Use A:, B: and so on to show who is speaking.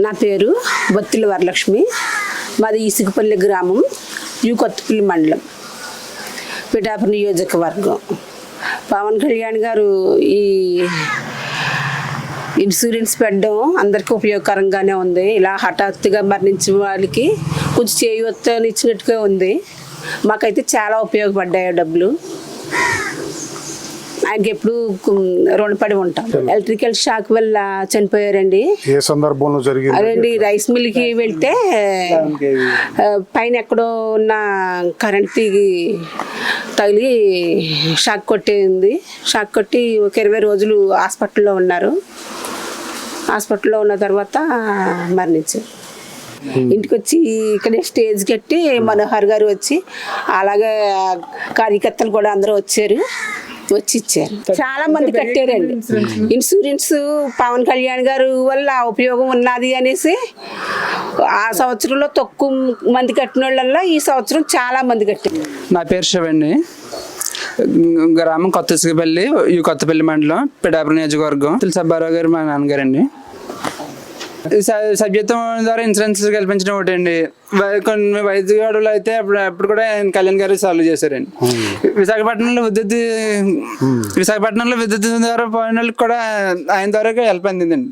A: నా పేరు బొత్తిల వరలక్ష్మి. మాది ఇసుకపల్లి గ్రామం, కొత్తపల్లి మండలం, పిఠాపురం నియోజకవర్గం. పవన్ కళ్యాణ్ గారు ఈ ఇన్సూరెన్స్ పెట్టడం అందరికీ ఉపయోగకరంగానే ఉంది. ఇలా హఠాత్తుగా మరణించిన వాళ్ళకి కొంచెం చేయూతనిచ్చినట్టుగా ఉంది. మాకైతే చాలా ఉపయోగపడ్డాయి డబ్బులు. ఆయనకి ఎప్పుడు రుణపడి ఉంటాం. ఎలక్ట్రికల్ షాక్ వల్ల చనిపోయారండి.
B: ఏ సందర్భంలో జరిగింది?
A: అదండి, రైస్ మిల్కి వెళ్తే పైన ఎక్కడో ఉన్న కరెంట్ తగిలి షాక్ కొట్టింది. షాక్ కొట్టి ఒక 20 రోజులు హాస్పిటల్లో ఉన్నారు. హాస్పిటల్లో ఉన్న తర్వాత మరణించారు. ఇంటికి వచ్చి ఇక్కడే స్టేజ్ కట్టి మనోహర్ గారు వచ్చి, అలాగే కార్యకర్తలు కూడా అందరూ వచ్చారు, వచ్చి ఇచ్చారు. చాలా మంది కట్టారండి ఇన్సూరెన్స్. పవన్ కళ్యాణ్ గారు వల్ల ఉపయోగం ఉన్నది అనేసి ఆ సంవత్సరంలో తక్కువ మంది కట్టిన వాళ్ళల్లో ఈ సంవత్సరం చాలా మంది కట్టారు.
C: నా పేరు శివండి. గ్రామం కొత్త ఇసుకపల్లి, కొత్తపల్లి మండలం, పిఠాపురం నియోజకవర్గం. సుబ్బారావు గారు మా నాన్నగారండి. సభ్యత్వం ద్వారా ఇన్సూరెన్స్ కల్పించడం ఒకటి అండి. కొన్ని వైద్యగాడులు అయితే అప్పుడు కూడా కళ్యాణ్ గారు సాల్వ్ చేశారండి. విశాఖపట్నంలో విద్యుత్ ద్వారా పోయిన వాళ్ళకి కూడా ఆయన ద్వారా హెల్ప్ అందిందండి.